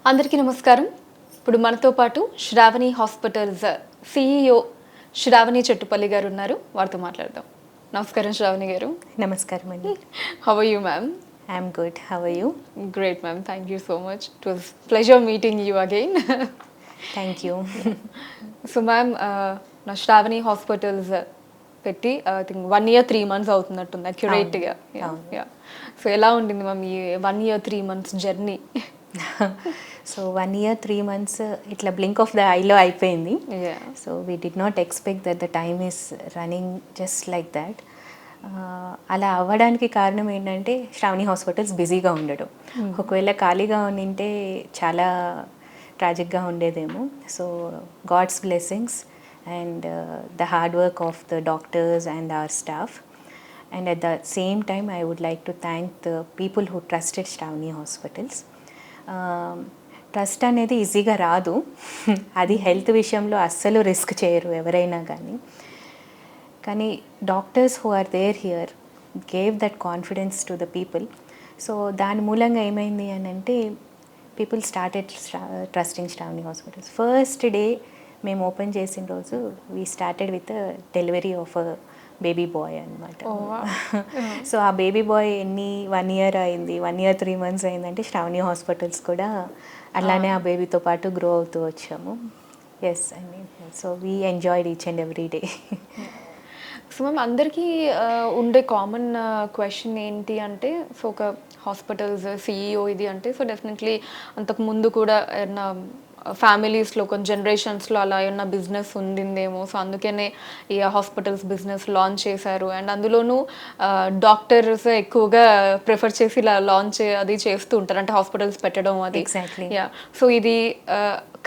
అందరికీ నమస్కారం. ఇప్పుడు మనతో పాటు శ్రావణి హాస్పిటల్స్ CEO శ్రావణి చెట్టుపల్లి గారు ఉన్నారు. వారితో మాట్లాడదాం. నమస్కారం శ్రావణి గారు. నమస్కారం అండి. How are you ma'am? I'm good. How are you? Great ma'am. Thank you so much. It was pleasure meeting you again. Thank you. So ma'am, నా శ్రావణి హాస్పిటల్స్ పెట్టి ఐ థింక్ 1 year 3 months అవుతున్నట్టుంది అక్యురేట్గా. సో ఎలా ఉండింది ma'am ఈ 1 year 3 months జర్నీ? So 1 year 3 months ఇట్లా blink of the ఐలో అయిపోయింది. So we did not expect that the time is running just like that. అలా అవ్వడానికి కారణం ఏంటంటే శ్రావణి హాస్పిటల్స్ బిజీగా ఉండడం. ఒకవేళ ఖాళీగా ఉండింటే చాలా ట్రాజిక్గా ఉండేదేమో. So God's blessings and the hard work of the doctors and our staff, and at the same time I would like to thank the people who trusted Sravani Hospitals. Trust అనేది ఈజీగా రాదు. అది హెల్త్ విషయంలో అస్సలు risk చేయరు ఎవరైనా కానీ doctors who are there here gave that confidence to the people. So దాని మూలంగా ఏమైంది అని అంటే people started trusting Sravani hospitals. First day మేము ఓపెన్ చేసిన రోజు we started with delivery of a baby boy అనమాట. సో ఆ బేబీ బాయ్ 1 year అయింది, 1 year 3 months అయిందంటే శ్రావణి హాస్పిటల్స్ కూడా అలానే ఆ బేబీతో పాటు గ్రో అవుతూ వచ్చాము. ఎస్ అండి. So we enjoyed each and every day. So ma'am, అందరికీ ఉండే కామన్ క్వశ్చన్ ఏంటి అంటే, సో ఒక హాస్పిటల్స్ CEO ఇది అంటే, సో డెఫినెట్లీ అంతకు ముందు కూడా ఏమన్నా ఫ్యామిలీస్లో కొన్ని జనరేషన్స్లో అలా ఏమన్నా బిజినెస్ ఉండిందేమో, సో అందుకనే ఈ హాస్పిటల్స్ బిజినెస్ లాంచ్ చేశారు. అండ్ అందులోనూ డాక్టర్స్ ఎక్కువగా ప్రిఫర్ చేసి ఇలా లాంచ్ అది చేస్తూ ఉంటారు, అంటే హాస్పిటల్స్ పెట్టడం అది. ఎగ్జాక్ట్లీ. సో ఇది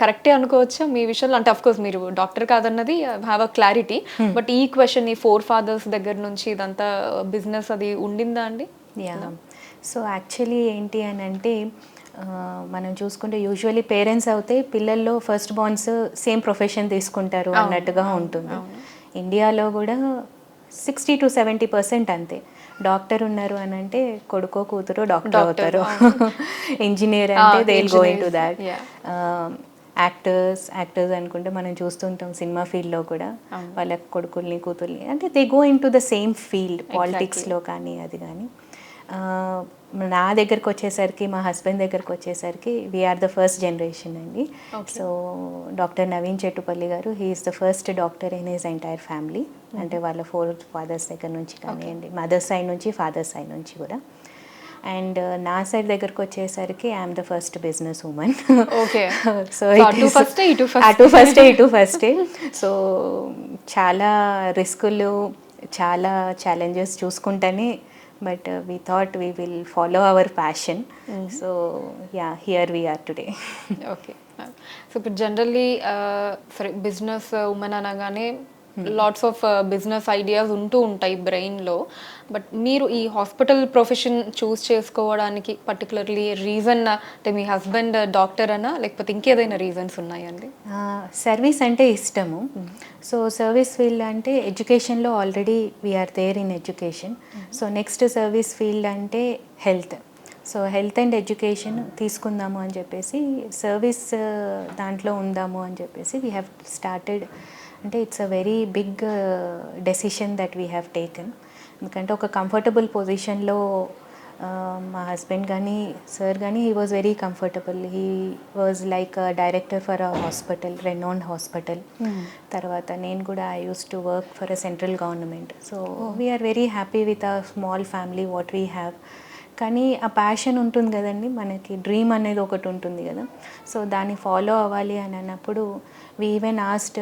కరెక్టే అనుకోవచ్చా మీ విషయంలో? అంటే అఫ్కోర్స్ మీరు డాక్టర్ కాదన్నది హ్యావ్ అ క్లారిటీ, బట్ ఈ క్వశ్చన్ ఈ 4 fathers దగ్గర నుంచి ఇదంతా బిజినెస్ అది ఉండిందా అండి? సో యాక్చువల్లీ ఏంటి అని అంటే మనం చూసుకుంటే యూజువల్లీ పేరెంట్స్ అయితే పిల్లల్లో ఫస్ట్ బార్న్స్ సేమ్ ప్రొఫెషన్ తీసుకుంటారు అన్నట్టుగా ఉంటుంది. ఇండియాలో కూడా 60 to 70% అంతే. డాక్టర్ ఉన్నారు అని అంటే కొడుకో కూతురు డాక్టర్ అవుతారు. ఇంజనీర్ అంటే they will go in to that. Actors అనుకుంటే మనం చూస్తుంటాం సినిమా ఫీల్డ్లో కూడా వాళ్ళ కొడుకుల్ని కూతుర్ని అంటే they go in to the same field. పాలిటిక్స్లో కానీ అది కానీ. నా దగ్గరకు వచ్చేసరికి, మా హస్బెండ్ దగ్గరకు వచ్చేసరికి వీఆర్ ద ఫస్ట్ జనరేషన్ అండి. సో డాక్టర్ నవీన్ చెట్టుపల్లి గారు, he is the first doctor in his entire family. అంటే వాళ్ళ 4 fathers దగ్గర నుంచి కానివ్వండి, మదర్ సైడ్ నుంచి ఫాదర్ సైడ్ నుంచి కూడా. అండ్ నా సైడ్ దగ్గరకు వచ్చేసరికి I'm the first business women. So అటు ఫస్టే. సో చాలా రిస్కులు, చాలా challenges చూసుకుంటేనే, but we thought we will follow our passion. So yeah, here we are today. Okay. So ఇప్పుడు జనరల్లీ సరే బిజినెస్ ఉమెన్ అనగానే లాట్స్ ఆఫ్ బిజినెస్ ఐడియాస్ ఉంటూ ఉంటాయి బ్రెయిన్లో, బట్ మీరు ఈ హాస్పిటల్ ప్రొఫెషన్ చూస్ చేసుకోవడానికి పర్టికులర్లీ రీజన్, అంటే మీ హస్బెండ్ డాక్టర్ అనా లేకపోతే ఇంకేదైనా రీజన్స్ ఉన్నాయండి? సర్వీస్ అంటే ఇష్టము. సో సర్వీస్ ఫీల్డ్ అంటే ఎడ్యుకేషన్లో already we're there in education. So next service field అంటే health. So health and education తీసుకుందాము అని చెప్పేసి, సర్వీస్ దాంట్లో ఉందాము అని చెప్పేసి వీ హ్యావ్ స్టార్టెడ్. అంటే it's a very big decision that we have taken. ఎందుకంటే ఒక కంఫర్టబుల్ పొజిషన్లో మా హస్బెండ్ కానీ సార్ కానీ he was very comfortable. He was like director for a hospital, renowned hospital. తర్వాత నేను కూడా I use to work for a central government. So we're very happy with a small family what we have. కానీ ఆ passion ఉంటుంది కదండి, మనకి dream అనేది ఒకటి ఉంటుంది కదా. సో దాన్ని ఫాలో అవ్వాలి అని అన్నప్పుడు we even asked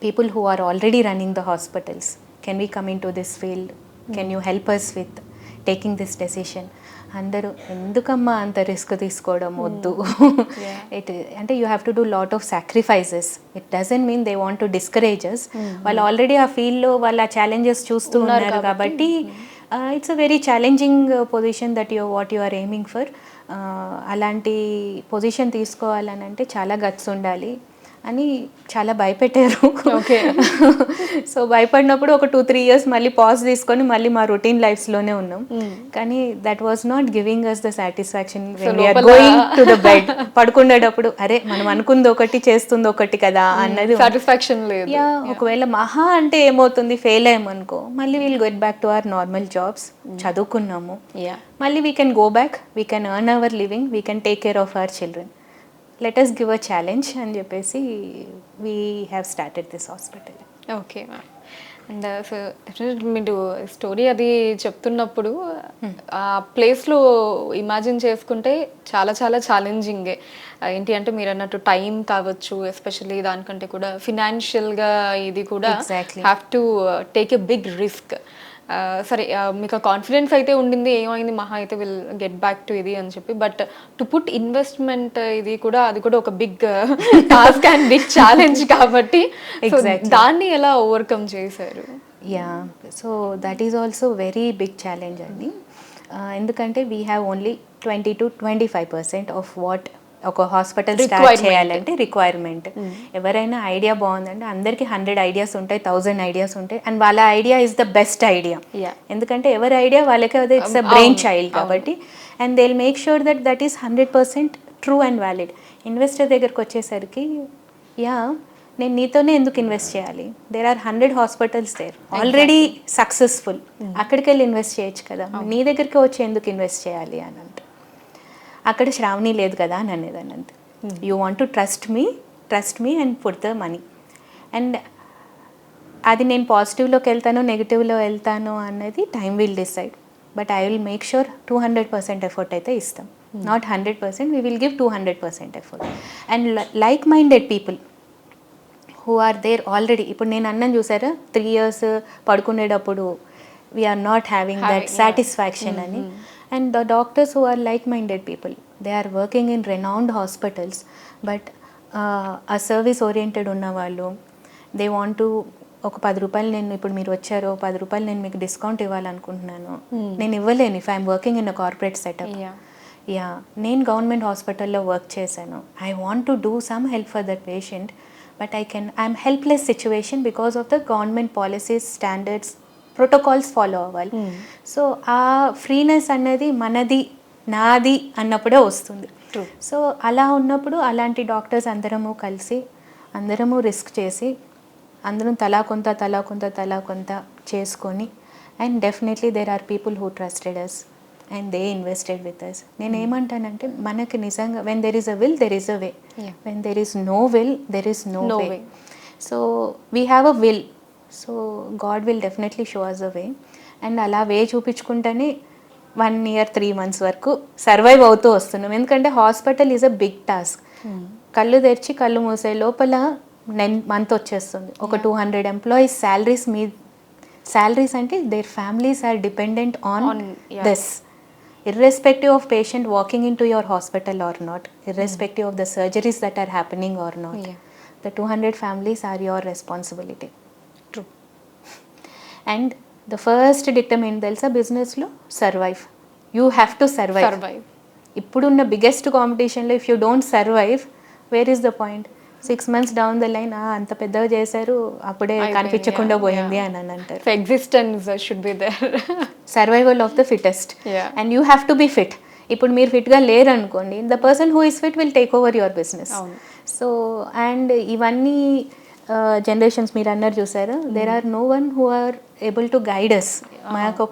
people who are already running the hospitals, can we come into this field? Can you help us with taking this decision? అందరూ ఎందుకమ్మా అంత రిస్క్ తీసుకోవడం వద్దు. అంటే you have to do lot of sacrifices. It doesn't mean they want to discourage us. వాళ్ళు already ఆ ఫీల్డ్లో వాళ్ళ ఛాలెంజెస్ చూస్తూ ఉన్నారు కాబట్టి it's a very challenging position that what you are aiming for. అలాంటి పొజిషన్ తీసుకోవాలని అంటే చాలా గట్స్ ఉండాలి. అని చాలా భయపెట్టారు. ఓకే. సో భయపడినప్పుడు ఒక 2-3 ఇయర్స్ మళ్ళీ పాజ్ తీసుకొని మళ్ళీ మా రొటీన్ లైఫ్స్లోనే ఉన్నాం. కానీ that was not giving us the satisfaction when we're going to the bed. పడుకునేటప్పుడు అరే మనం అనుకుంది ఒకటి చేస్తుంది ఒకటి కదా అన్నది సాటిస్ఫాక్షన్ లేదు. యా, ఒకవేళ మహా అంటే ఏమవుతుంది, ఫెయిల్ అయ్యామనుకో మళ్ళీ will get back to our normal jobs. చదువుకున్నాము, మళ్ళీ we can go back, we can earn our living, we can take care of our children. Let us give a challenge అని చెప్పేసి we have started this hospital. Okay ma'am. And so definitely మీరు story అది చెప్తున్నప్పుడు ఆ ప్లేస్లో imagine చేసుకుంటే చాలా చాలా ఛాలెంజింగే. ఏంటి అంటే మీరు అన్నట్టు టైం కావచ్చు, ఎస్పెషల్లీ దానికంటే కూడా ఫినాన్షియల్గా ఇది కూడా have to take a big risk. సరే మీకు కాన్ఫిడెన్స్ అయితే ఉండింది, ఏమైంది మహా అయితే విల్ గెట్ బ్యాక్ టు ఇది అని చెప్పి, బట్ టు పుట్ ఇన్వెస్ట్మెంట్ ఇది కూడా అది కూడా ఒక big task and big challenge కాబట్టి దాన్ని ఎలా ఓవర్కమ్ చేశారు? Yeah, so that is also very big challenge అండి. ఎందుకంటే we have only 20-25% of what ఒక హాస్పిటల్ స్టార్ట్ చేయాలంటే రిక్వైర్మెంట్. ఎవరైనా ఐడియా బాగుందంటే అందరికీ 100 ఐడియాస్ ఉంటాయి, 1000 ఐడియాస్ ఉంటాయి, అండ్ వాళ్ళ idea is the best idea. ఎందుకంటే ఎవరి ఐడియా వాళ్ళకే అదే, ఇట్స్ అ బ్రెయిన్ చైల్డ్ కాబట్టి. And they will make sure that that is 100% true and valid. Investor దగ్గరకు వచ్చేసరికి యా నేను నీతోనే ఎందుకు ఇన్వెస్ట్ చేయాలి, there are 100 hospitals there already successful, అక్కడికి వెళ్ళి ఇన్వెస్ట్ చేయొచ్చు కదా, నీ దగ్గరికి వచ్చి ఎందుకు ఇన్వెస్ట్ చేయాలి అని అంటే అక్కడ శ్రావణి లేదు కదా అని అనేదాన్ని అంతే. You want to trust me and put the money. And అది నేను పాజిటివ్లోకి వెళ్తానో నెగిటివ్లో వెళ్తానో అన్నది time will decide, but I will make sure 200% effort అయితే ఇస్తాం. Not 100%, we will give 200% effort. And like minded people who are there already. ఇప్పుడు నేను అన్నాను చూసారా 3 years పడుకునేటప్పుడు we're not having that satisfaction అని. And the doctors who are like-minded people, they are working in renowned hospitals, but a service oriented ఉన్న వాళ్ళు, they want to ఒక 10 రూపాయలు నేను ఇప్పుడు మీరు వచ్చారో 10 రూపాయలు నేను మీకు డిస్కౌంట్ ఇవ్వాలనుకుంటున్నాను, నేను ఇవ్వలేను if I'm working in a corporate setup. Yeah, నేను గవర్నమెంట్ హాస్పిటల్లో వర్క్ చేశాను, I want to do some help for that patient, but I'm helpless situation because of the government policies, standards, protocols follow అవ్వాలి. So ఆ freeness అన్నది మనది నాది అన్నప్పుడే వస్తుంది. సో అలా ఉన్నప్పుడు అలాంటి డాక్టర్స్ అందరము కలిసి అందరము రిస్క్ చేసి అందరం తలా కొంత చేసుకొని, and definitely there are people who trusted us and they invested with us. నేను ఏమంటానంటే మనకి నిజంగా when there is a will there is a way, when there is no will there is no way. So we have a will, so God will definitely show us a way. And అలా way చూపించుకుంటేనే 1 year 3 months వరకు survive అవుతూ వస్తున్నాం. ఎందుకంటే hospital is a big task. కళ్ళు తెరిచి కళ్ళు మూసే లోపల 9 months వచ్చేస్తుంది. ఒక 200 ఎంప్లాయీస్ శాలరీస్ అంటే their families are dependent on this, irrespective of patient walking into your hospital or not, irrespective of the surgeries that are happening or not, the 200 families are your responsibility. And the first dictum ఏంటి తెలుసా బిజినెస్లో, survive. You have to survive. ఇప్పుడున్న biggest కాంపిటీషన్లో if you don't survive, where is the point? 6 months down the line అంత పెద్దగా చేశారు అప్పుడే కనిపించకుండా పోయింది అని అంటారు. Existence should be there, survival of the fittest, and you have to be fit. ఇప్పుడు మీరు ఫిట్గా లేరు అనుకోండి, the person who is fit will take over your business. So and ఇవన్నీ జనరేషన్స్ మీరు అన్నారు చూసారు, there are no one who are able to guide us. మాకు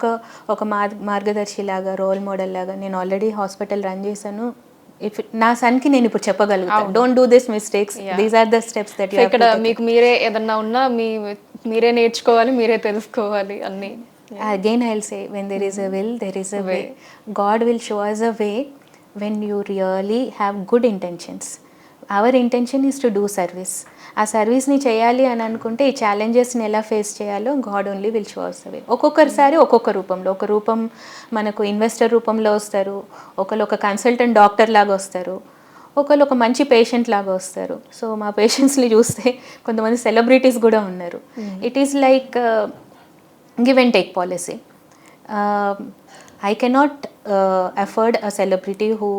ఒక మార్గదర్శి లాగా, రోల్ మోడల్ లాగా. నేను ఆల్రెడీ హాస్పిటల్ రన్ చేశాను. ఇఫ్ నా సన్కి నేను ఇప్పుడు చెప్పగలుగుతాను, don't do this mistakes, these are the steps that you ఇక్కడ మీకు మీరే ఏదన్నా ఉన్నా మీరే నేర్చుకోవాలి, మీరే తెలుసుకోవాలి అన్ని. Again I'll say, when there is a will there is a way. God will show us a way when you really have good intentions. Our intention is to do service. ఆ సర్వీస్ని చేయాలి అని అనుకుంటే ఈ ఛాలెంజెస్ని ఎలా ఫేస్ చేయాలో God only will show us the way. ఒక్కొక్కసారి ఒక్కొక్క రూపంలో, ఒక రూపం మనకు ఇన్వెస్టర్ రూపంలో వస్తారు, ఒకళ్ళు ఒక కన్సల్టెంట్ డాక్టర్ లాగా వస్తారు, ఒకళ్ళు ఒక మంచి పేషెంట్ లాగా వస్తారు. సో మా పేషెంట్స్ని చూస్తే కొంతమంది సెలబ్రిటీస్ కూడా ఉన్నారు. It is like give and take policy. I cannot afford a celebrity who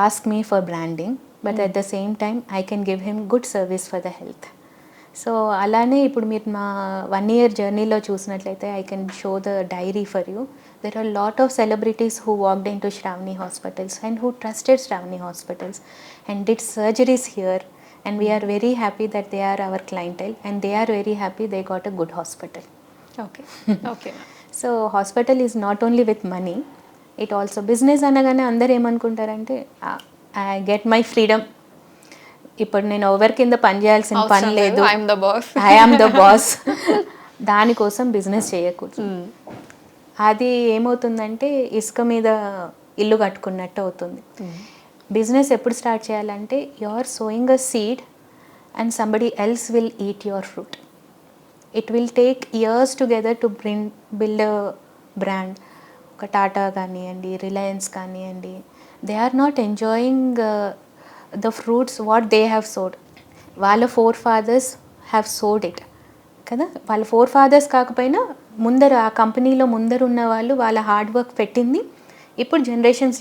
ask me for branding. But at the same time I can give him good service for the health. So అలానే ఇప్పుడు మీరు మా 1 year జర్నీలో చూసినట్లయితే I can show the diary for you. There are lot of celebrities who walked in to Sravani Hospitals and who trusted Sravani Hospitals and did surgeries here, and we are very happy that they are our clientele and they are very happy they got a good hospital. Okay. Okay. So hospital is not only with money, it also business అనగానే అందరు ఏమనుకుంటారంటే I get my freedom, ఇప్పుడు నేను ఎవరి కింద పని చేయాల్సిన పని లేదు, I'm the boss. I am the boss. దానికోసం బిజినెస్ చేయకూడదు. అది ఏమవుతుందంటే ఇసుక మీద ఇల్లు కట్టుకున్నట్టు అవుతుంది. బిజినెస్ ఎప్పుడు స్టార్ట్ చేయాలంటే you are sowing a seed and somebody else will eat your fruit. It will take years together to build a brand. ఒక టాటా కానివ్వండి, రిలయన్స్ కానివ్వండి, they are not enjoying the fruits what they have sowed. వాళ్ళ forefathers have sowed it కదా. వాళ్ళ four fathers కాకపోయినా ముందర ఆ కంపెనీలో ముందర ఉన్న వాళ్ళు వాళ్ళ హార్డ్ వర్క్ పెట్టింది. ఇప్పుడు generations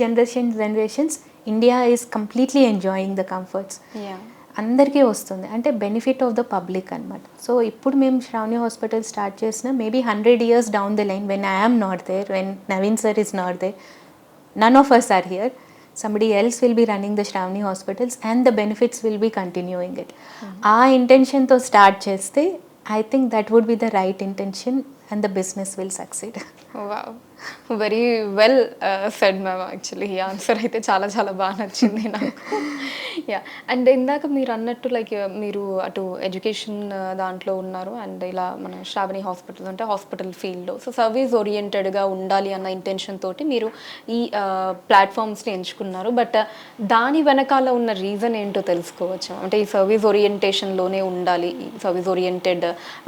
India is completely enjoying the comforts. అందరికీ వస్తుంది అంటే బెనిఫిట్ ఆఫ్ ద పబ్లిక్ అనమాట. సో ఇప్పుడు మేము శ్రావణి హాస్పిటల్ స్టార్ట్ చేసిన maybe 100 years down the line, when I am not there, when Naveen sir is not there, none of us are here, somebody else will be running the Sravani Hospitals and the benefits will be continuing it. ఆ ఇంటెన్షన్తో start చేస్తే I think that would be the right intention and the business will succeed. Wow, very well said ma'am. Actually ఈ answer అయితే చాలా చాలా బాగా నచ్చింది నాకు. Yeah, and ఇందాక మీరు అన్నట్టు లైక్ మీరు అటు ఎడ్యుకేషన్ దాంట్లో ఉన్నారు అండ్ ఇలా మన శ్రావణి హాస్పిటల్ అంటే హాస్పిటల్ ఫీల్డ్లో సో సర్వీస్ ఓరియంటెడ్గా ఉండాలి అన్న ఇంటెన్షన్ తోటి మీరు ఈ ప్లాట్ఫామ్స్ని ఎంచుకున్నారు. బట్ దాని వెనకాల ఉన్న రీజన్ ఏంటో తెలుసుకోవచ్చు అంటే ఈ సర్వీస్ ఓరియంటేషన్లోనే ఉండాలి, ఈ సర్వీస్ ఓరియంటెడ్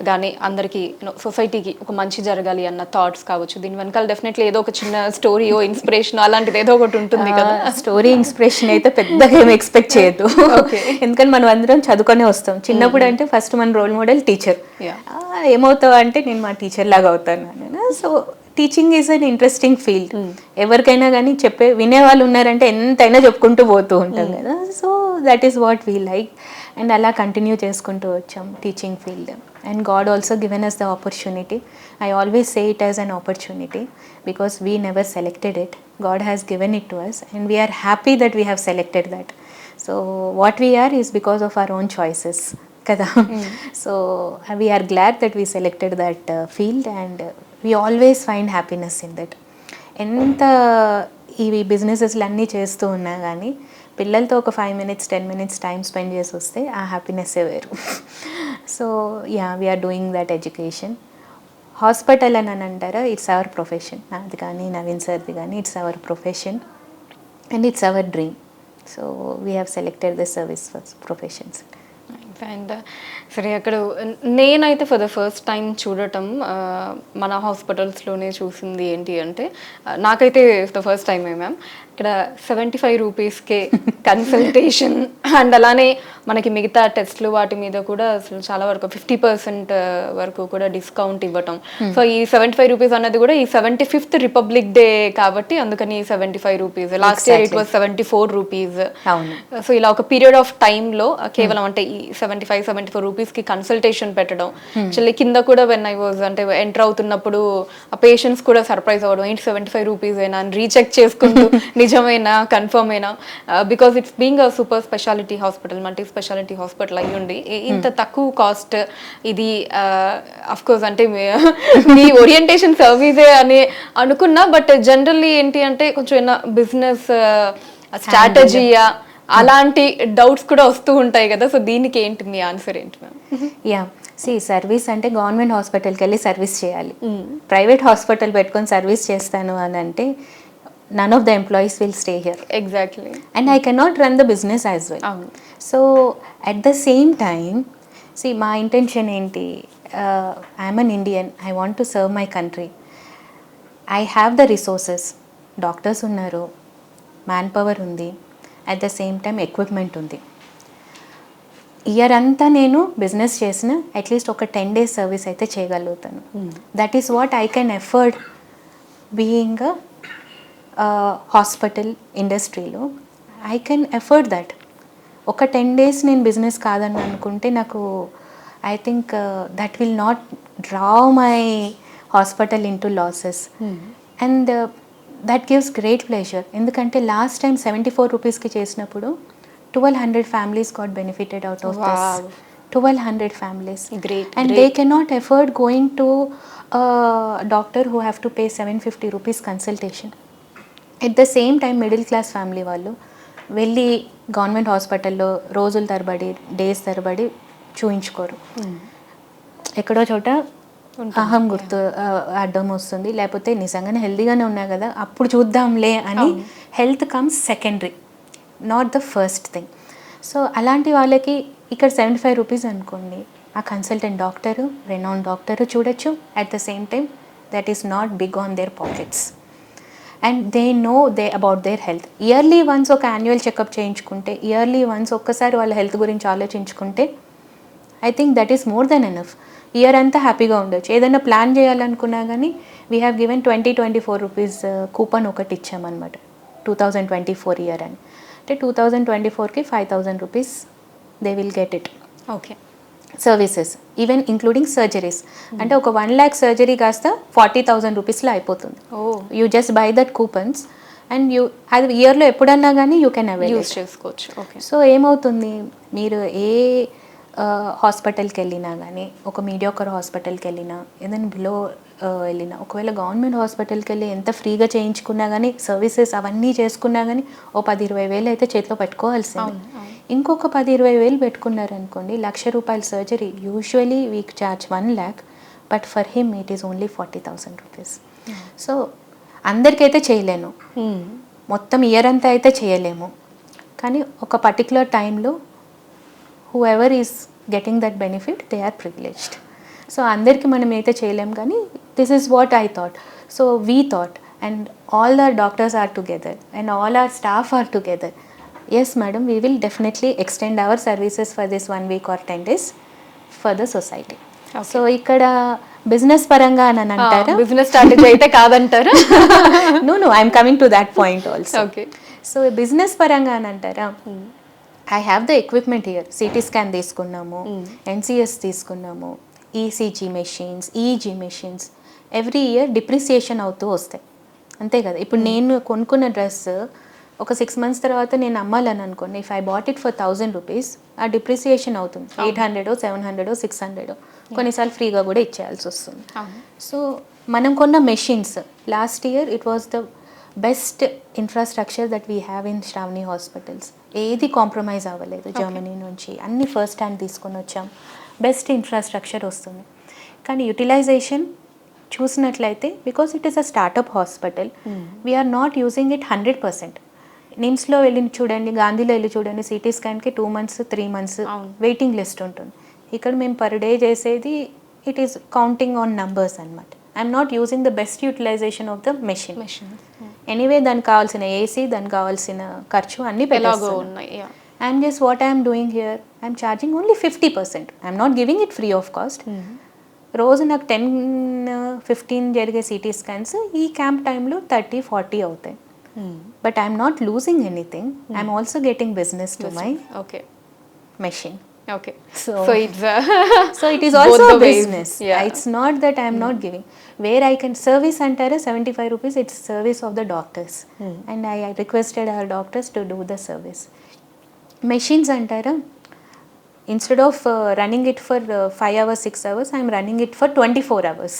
గానే అందరికీ సొసైటీకి ఒక మంచి జరగాలి అన్న థాట్స్ కావచ్చు. దీని వెనకాల డెఫినెట్లీ ఏదో ఒక చిన్న స్టోరీయో ఇన్స్పిరేషన్ అలాంటిది ఏదో ఒకటి ఉంటుంది కదా. స్టోరీ ఇన్స్పిరేషన్ అయితే పెద్దగా ఏమి ఎక్స్పెక్ట్ చేయొద్దు, ఎందుకంటే మనం అందరం చదువుకొని వస్తాం. చిన్నప్పుడు అంటే ఫస్ట్ మన రోల్ మోడల్ టీచర్. ఏమవుతావు అంటే నేను మా టీచర్ లాగా అవుతాను. So teaching is an interesting field. ఎవరికైనా కానీ వినే వాళ్ళు ఉన్నారంటే ఎంతైనా చెప్పుకుంటూ పోతూ ఉంటాం కదా. So that is what we like and అలా కంటిన్యూ చేసుకుంటూ వచ్చాం teaching field. And God also given us the opportunity. I always say it as an opportunity because we never selected it. God has given it to us and we are happy that we have selected that. So what we are is because of our own choices. Kada. So we are glad that we selected that field and we always find happiness in that. ఎంత ఈ బిజినెసెస్లు అన్నీ చేస్తూ ఉన్నా కానీ పిల్లలతో ఒక 5 minutes 10 minutes time spend చేసి వస్తే ఆ హ్యాపీనెస్సే వేరు. So yeah we're doing that education. Hospital అని అంటారా, ఇట్స్ అవర్ ప్రొఫెషన్. నాది కానీ నవీన్ సార్ది కానీ it's our profession and it's our dream. So we have selected the service professions. And సరే, అక్కడ నేనైతే ఫర్ ద ఫస్ట్ టైం చూడటం మన హాస్పిటల్స్లోనే చూసింది ఏంటి అంటే నాకైతే ద ఫస్ట్ టైం మ్యామ్ ఇక్కడ 75 రూపీస్కే కన్సల్టేషన్ అండ్ అలానే మనకి మిగతా టెస్ట్లు వాటి మీద కూడా అసలు చాలా వరకు 50% వరకు కూడా డిస్కౌంట్ ఇవ్వటం. సో ఈ 75 రూపీస్ అన్నది కూడా ఈ 75th రిపబ్లిక్ డే కాబట్టి అందుకని 75 rupees. Last year it was 74 rupees. So ఇలా ఒక పీరియడ్ ఆఫ్ టైంలో కేవలం అంటే ఈ 75-74 రూపీస్కి కన్సల్టేషన్ పెట్టడం. యాక్చువల్లీ కింద కూడా వెన్ ఐ వాజ్ అంటే ఎంటర్ అవుతున్నప్పుడు ఆ పేషెంట్స్ కూడా సర్ప్రైజ్ అవ్వడం, ఏంటి 75 రూపీస్ అయినా అని రీచెక్ చేసుకుంటూ నిజమేనా కన్ఫర్మ్ అయినా, because it's being a super speciality hospital, multi speciality hospital అయ్యుండి ఇంత తక్కువ కాస్ట్ ఇది అఫ్ కోర్స్ అంటే మీ ఓరియంటేషన్ సర్వీసే అని అనుకున్నా. బట్ జనరల్లీ ఏంటి అంటే కొంచెం ఏమైనా బిజినెస్ స్ట్రాటజీయా అలాంటి డౌట్స్ కూడా వస్తూ ఉంటాయి కదా. సో దీనికి ఏంటి మీ ఆన్సర్ ఏంటి మ్యామ్? యా, సర్వీస్ అంటే గవర్నమెంట్ హాస్పిటల్కి వెళ్ళి సర్వీస్ చేయాలి. ప్రైవేట్ హాస్పిటల్ పెట్టుకొని సర్వీస్ చేస్తాను అని అంటే none of the employees will stay here. Exactly. And I cannot run the business as well. So at the same time, see my intention enti, I am an Indian, I want to serve my country. I have the resources, doctors unnaru, manpower undi, at the same time equipment undi. Year అంతా నేను business చేసిన at least ఒక 10 days service అయితే చేయగలుగుతాను. That is what I can afford being hospital ఇండస్ట్రీలో. I can afford that. ఒక 10 days నేను business కాదని అనుకుంటే నాకు I think that will not draw my hospital in to losses and that gives great pleasure. ఎందుకంటే last time 74 రూపీస్కి చేసినప్పుడు 1200 families got benefited out of this. 1200 families. Great. And they cannot afford going to a doctor who have to pay 750 rupees consultation. At the same time middle class family వాళ్ళు వెళ్ళి government హాస్పిటల్లో రోజుల తరబడి days తరబడి చూయించుకోరు. ఎక్కడో చోట అహం గుర్తు అడ్డం వస్తుంది, లేకపోతే నిజంగానే హెల్తీగానే ఉన్నాయి కదా అప్పుడు చూద్దాంలే అని health comes secondary, not the first thing. So అలాంటి వాళ్ళకి ఇక్కడ 75 రూపీస్ అనుకోండి, ఆ కన్సల్టెంట్ డాక్టరు, రెనౌన్ డాక్టరు చూడొచ్చు. At the same time that is not big on their pockets and they know about their health. Yearly once ఒక annual checkup చేయించుకుంటే, yearly once ఒక్కసారి వాళ్ళ హెల్త్ గురించి ఆలోచించుకుంటే I think that is more than enough. Year అంతా హ్యాపీగా ఉండొచ్చు. ఏదైనా ప్లాన్ చేయాలనుకున్నా కానీ we have given 24 rupees coupon ఒకటి ఇచ్చామన్నమాట 2024 ఇయర్ అని. అంటే 2024కి 5000 rupees they will get it. Okay. Services even including surgeries. అంటే ఒక 1 lakh సర్జరీ కాస్త 40,000 రూపీస్లో అయిపోతుంది. You just by that coupons and you అది ఇయర్లో ఎప్పుడన్నా కానీ యూ కెన్ అవైల్ యూస్ చేసుకోవచ్చు. ఓకే. సో ఏమవుతుంది, మీరు ఏ హాస్పిటల్కి వెళ్ళినా కానీ, ఒక మీడియాకర్ హాస్పిటల్కి వెళ్ళినా, ఏదైనా బిలో వెళ్ళినా, ఒకవేళ గవర్నమెంట్ హాస్పిటల్కి వెళ్ళి ఎంత ఫ్రీగా చేయించుకున్నా కానీ, సర్వీసెస్ అవన్నీ చేసుకున్నా కానీ ఓ 10-20 వేలు అయితే చేతిలో పెట్టుకోవాల్సింది. ఇంకొక 10-20 వేలు పెట్టుకున్నారనుకోండి, ₹1,00,000 surgery. Usually we charge 1 lakh, but for him it is only 40,000 rupees. So అందరికైతే చేయలేను, మొత్తం ఇయర్ అంతా అయితే చేయలేము, కానీ ఒక పర్టికులర్ టైంలో whoever is getting that benefit, they are privileged. So అందరికి మనం అయితే చేయలేం, కానీ this is what I thought. So we thought and all our doctors are together and all our staff are together. Yes madam, we will definitely extend our services for this 1 week or 10 days for the society. Okay. So ఇక్కడ business పరంగా అని అంటారా, business strategy అయితే కాదంటారా? No, I am coming to that point also. Okay. So business పరంగా అని అంటారా, I have the equipment here. CT scan తీసుకున్నాము, ఎన్సిఎస్ తీసుకున్నాము, ECG machines, easy machines. Every year depreciation అవుతూ వస్తాయి, అంతే కదా. ఇప్పుడు నేను కొనుక్కున్న డ్రెస్ ఒక 6 months తర్వాత నేను అమ్మాలని అనుకోండి, if I bought it for 1000 rupees, ఆ డిప్రిసియేషన్ అవుతుంది 800, 700, 600, కొన్నిసార్లు ఫ్రీగా కూడా ఇచ్చేయాల్సి వస్తుంది. సో మనం కొన్న machines last year it was the best infrastructure that we have in Shravani hospitals. ఏది కాంప్రమైజ్ అవ్వలేదు. జర్మనీ నుంచి అన్ని ఫస్ట్ హ్యాండ్ తీసుకొని వచ్చాం, బెస్ట్ ఇన్ఫ్రాస్ట్రక్చర్ వస్తుంది. కానీ యూటిలైజేషన్ చూసినట్లయితే, because it is a startup hospital, we're not using it 100%. నిమ్స్లో వెళ్ళి చూడండి, గాంధీలో వెళ్ళి చూడండి, సిటీ స్కాన్కి 2 months 3 months వెయిటింగ్ లిస్ట్ ఉంటుంది. ఇక్కడ మేము పర్ డే చేసేది it is counting on numbers అనమాట. I'm not using the best utilisation of the machine. Anyway దానికి కావాల్సిన ఏసీ, దానికి కావాల్సిన ఖర్చు అన్నీ ఉన్నాయి. I'm just what I'm doing here, I'm charging only 50%. I'm not giving it free of cost. రోజు నాకు 10-15 జరిగే సిటీ స్కాన్స్ ఈ క్యాంప్ టైంలో 30-40 అవుతాయి. But I'm not losing anything. I'm also getting business to my machine. Okay. So it's it is also a business. Yeah. It's not that I am not giving. Where I can service antara 75 rupees, it's service of the doctors. And I requested our doctors to do the service. Machines antara, instead of running it for 5 hours, 6 hours, I am running it for 24 hours.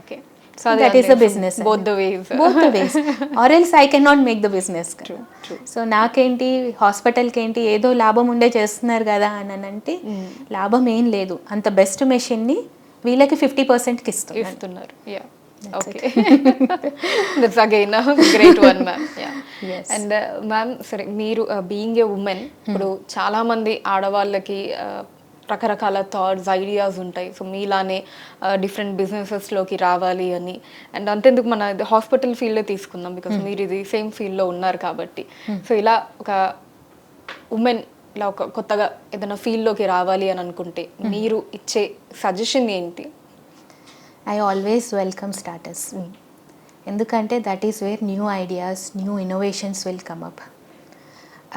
Okay. So that is a business. Both the ways. Or else I cannot make the business. True. So నాకేంటి, హాస్పిటల్కి ఏంటి, ఏదో లాభం ఉండే చేస్తున్నారు కదా అని అంటే లాభం ఏం లేదు. అంత బెస్ట్ మెషిన్ని వీళ్ళకి 50%కి ఇస్తున్నారు. Okay. That's again great one ma'am. And ma'am, సరే, మీరు బీయింగ్ ఏ ఉమెన్, ఇప్పుడు చాలా మంది ఆడవాళ్ళకి రకరకాల థాట్స్, ఐడియాస్ ఉంటాయి. సో మీలానే డిఫరెంట్ బిజినెసెస్లోకి రావాలి అని. అండ్ అంతేందుకు మన హాస్పిటల్ ఫీల్డ్లో తీసుకుందాం, బికాస్ మీరు ఇది సేమ్ ఫీల్డ్లో ఉన్నారు కాబట్టి. సో ఇలా ఒక ఉమెన్ ఇలా ఒక కొత్తగా ఏదైనా ఫీల్డ్లోకి రావాలి అని అనుకుంటే మీరు ఇచ్చే సజెషన్ ఏంటి? I always welcome starters. ఎందుకంటే that is where new ideas, new innovations will come up.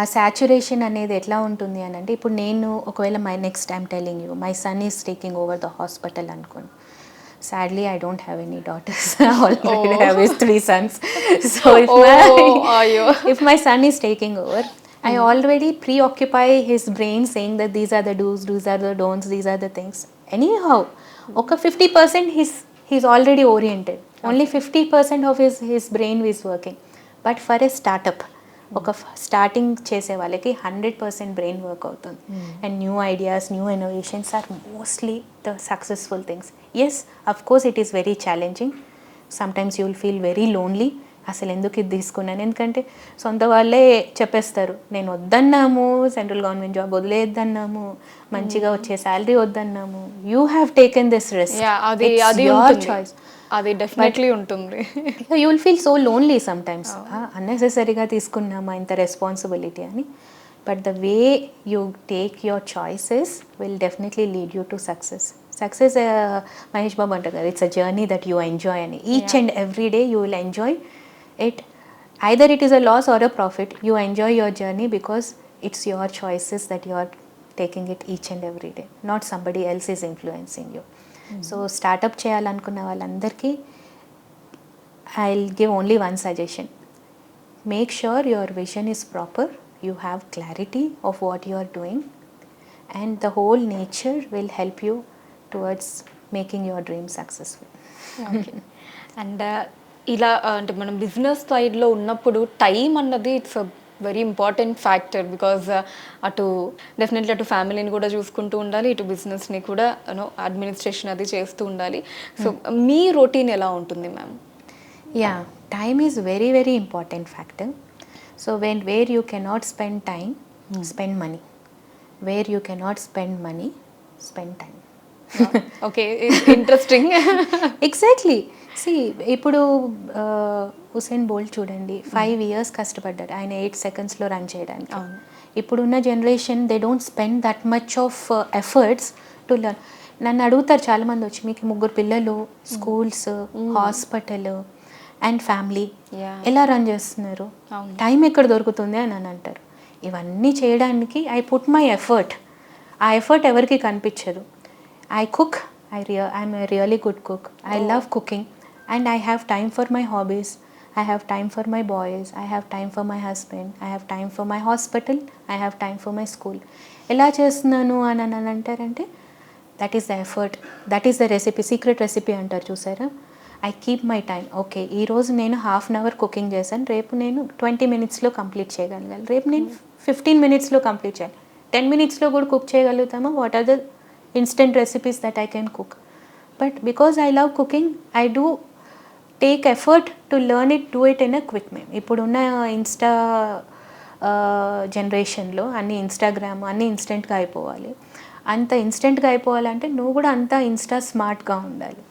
ఆ సాచురేషన్ అనేది ఎట్లా ఉంటుంది అని అంటే, ఇప్పుడు నేను ఒకవేళ next I'm telling you my son is taking over the hospital అనుకోండి. Sadly, I don't have any daughters. I already have his 3 sons. So if my son is taking over, I already preoccupy his brain saying that these are the do's, these are the don'ts, these are the things. Anyhow, okay, 50% he's already oriented. Only 50% of his brain is working. But for a startup, ఒక starting చేసే వాళ్ళకి 100% brain work అవుతుంది. And new ideas, new innovations are mostly the successful things. Yes, of course it is very challenging. Sometimes you will feel very lonely. అసలు ఎందుకు ఇది తీసుకున్నాను, ఎందుకంటే సొంత వాళ్ళే చెప్పేస్తారు, నేను వద్దన్నాము సెంట్రల్ గవర్నమెంట్ జాబ్, వదిలేద్దన్నాము మంచిగా వచ్చే శాలరీ వద్దన్నాము, you have taken this risk, it's your choice. అది డెఫినెట్లీ ఉంటుంది. You will feel so lonely sometimes, అన్నెసెసరీగా తీసుకున్నామా ఇంత రెస్పాన్సిబిలిటీ అని. But the way you take your choices will definitely lead you to success. Success, Mahesh Babu అంటారు కదా, it's a journey that you enjoy అని. Each and every day you will enjoy it. Either it is a loss or a profit, you enjoy your journey because it's your choices that you are taking it each and every day, not somebody else is influencing you. So startup చేయాలనుకున్న వాళ్ళందరికీ I'll give only one suggestion. Make sure your vision is proper, you have clarity of what you are doing, and the whole nature will help you towards making your dream successful. Okay. And ఇలా అంటే మనం business సైడ్లో ఉన్నప్పుడు time అన్నది it's a very important factor. Because అటు definitely అటు ఫ్యామిలీని కూడా చూసుకుంటూ ఉండాలి, ఇటు బిజినెస్ని కూడా అడ్మినిస్ట్రేషన్ అది చేస్తూ ఉండాలి. సో మీ రొటీన్ ఎలా ఉంటుంది ma'am? Yeah, time is very very important factor. So where you cannot spend time, spend money. Where you cannot spend money, spend time. Okay, interesting. Exactly. See, ఇప్పుడు హుసేన్ బోల్ట్ చూడండి, 5 years కష్టపడ్డాడు ఆయన 8 secondsలో run చేయడానికి. ఇప్పుడున్న generation they don't spend that much of efforts to learn. నన్ను అడుగుతారు చాలామంది వచ్చి, మీకు 3 పిల్లలు, స్కూల్స్, హాస్పిటల్ అండ్ ఫ్యామిలీ ఎలా రన్ చేస్తున్నారు, టైం ఎక్కడ దొరుకుతుంది అని అంటారు. ఇవన్నీ చేయడానికి ఐ పుట్ మై ఎఫర్ట్. ఆ ఎఫర్ట్ ఎవరికి కనిపించదు. I cook. I'm a really good cook. I love cooking, and I have time for my hobbies. I have time for my boys. I have time for my husband. I have time for my hospital. I have time for my school. ఎలా చేస్తున్నాను అని అంటారంటే, that is the effort, that is the recipe, secret recipe అంటారు చూసారా. I keep my time. Okay, ఈరోజు నేను 1/2 hour cooking చేశాను, రేపు నేను 20 minutesలో కంప్లీట్ చేయగలగాలి, రేపు నేను 15 minutesలో కంప్లీట్ చేయాలి. 10 minutesలో కూడా కుక్ చేయగలుగుతామా? What are the instant recipes that I can cook? But because I love cooking, I do take effort to learn it, do it in a quick way. ఇప్పుడున్న ఇన్స్టా జనరేషన్లో అన్ని ఇన్స్టాగ్రామ్ అన్నీ ఇన్స్టెంట్గా అయిపోవాలి. అంత ఇన్స్టెంట్గా అయిపోవాలంటే నువ్వు కూడా అంత ఇన్స్టా స్మార్ట్గా ఉండాలి.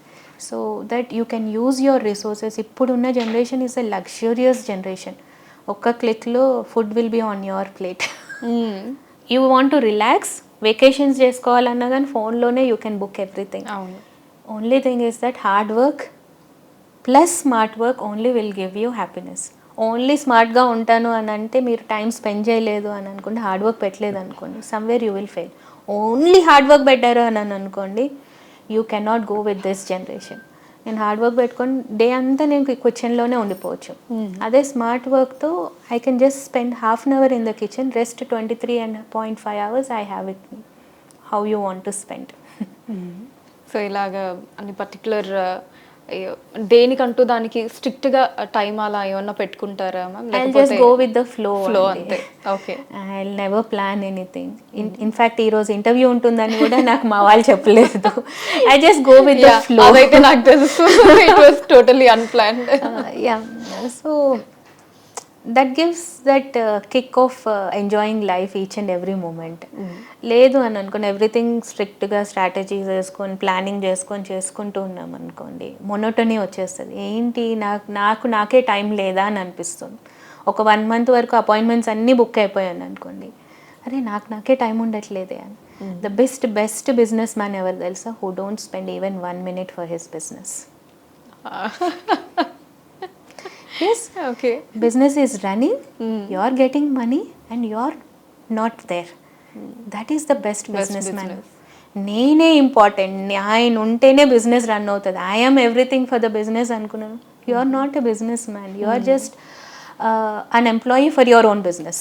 So that you can use your resources. ఇప్పుడున్న generation is a luxurious generation. ఒక్క క్లిక్లో food will be on your plate. You want to relax, vacations చేసుకోవాలన్నా కానీ ఫోన్లోనే you can book everything. Only thing is that hard work plus smart work only will give you happiness. Only స్మార్ట్గా ఉంటాను అని అంటే మీరు టైం స్పెండ్ చేయలేదు అని అనుకోండి, హార్డ్ వర్క్ పెట్టలేదు అనుకోండి, somewhere you will fail. Only hard work పెట్టారు అని అనుకోండి, you cannot go with this generation. నేను హార్డ్ వర్క్ పెట్టుకొని డే అంతా నేను కిచెన్లోనే ఉండిపోవచ్చు. అదే స్మార్ట్ వర్క్తో I can just spend 1/2 hour in the kitchen, rest 23.5 hours I have it me. How you want to spend. So ఇలాగా అన్ని పర్టికులర్ దేనికంటూ దానికి స్ట్రిక్ట్గా టైం అలా ఏమన్నా పెట్టుకుంటారా ma'am? I'll just go with the flow అంతే. Okay, I'll never plan anything. In fact ఈరోజు interview ఉంటుందని కూడా నాకు మా వాళ్ళు చెప్పలేదు. I just go with the flow. అదైతే నాకు తెలుసు. It was totally unplanned. Yeah, so that gives that kick of enjoying life each and every moment. లేదు అని అనుకోండి, ఎవ్రీథింగ్ స్ట్రిక్ట్గా స్ట్రాటజీస్ వేసుకొని ప్లానింగ్ చేసుకుంటూ ఉన్నాం అనుకోండి, మొనోటనీ వచ్చేస్తుంది. ఏంటి నాకే టైం లేదా అని అనిపిస్తుంది. ఒక 1 month వరకు అపాయింట్మెంట్స్ అన్నీ బుక్ అయిపోయాను అనుకోండి, అరే నాకే టైం ఉండట్లేదే అని. ద బెస్ట్ బిజినెస్ మ్యాన్ ఎవరు తెలుసా? Who don't spend even 1 minute for his business. Yes. Okay. Business is running, you are getting money and you are not there. That is the best businessman. నేనే important, ఆయన ఉంటేనే business run అవుతుంది, I'm everything for the business అనుకున్నాను. You are not a business man, you are just an employee for your own business.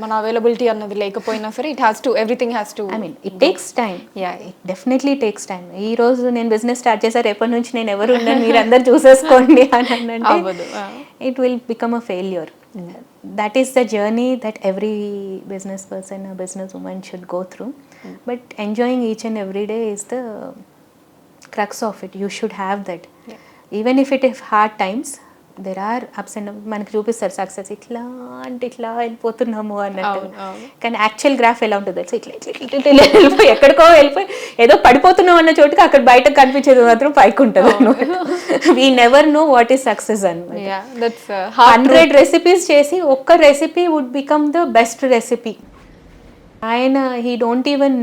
మన availability అన్నది లేకపోయినా సరే everything has to, I mean it takes time. It definitely takes time. ఈ రోజు నేను business start చేశాను, రేపటి నుంచి నేను ఎవరు ఉన్నాను మీరు అందరు చూసేసుకోండి అని అంటే it will become a failure. That is the journey that every business person or business woman should go through. But enjoying each and every day is the crux of it. You should have that. Even if it is hard times, there are ups and downs. మనకు చూపిస్తారు success ఇట్లా అంటే ఇట్లా వెళ్ళిపోతున్నాము అన్నట్టు, కానీ actual graph ఎలా ఉంటుంది ఇట్లా ఇట్లా వెళ్ళిపోయి ఎక్కడికో వెళ్ళిపోయి ఏదో పడిపోతున్నాం అన్న చోటుకి అక్కడ బయటకు కనిపించేది మాత్రం పైకి ఉంటుంది అనమాట. We never know what is success అనమాట. 100 రెసిపీస్ చేసి ఒక్క recipe would become the best recipe. ఆయన హీ డోంట్ ఈవెన్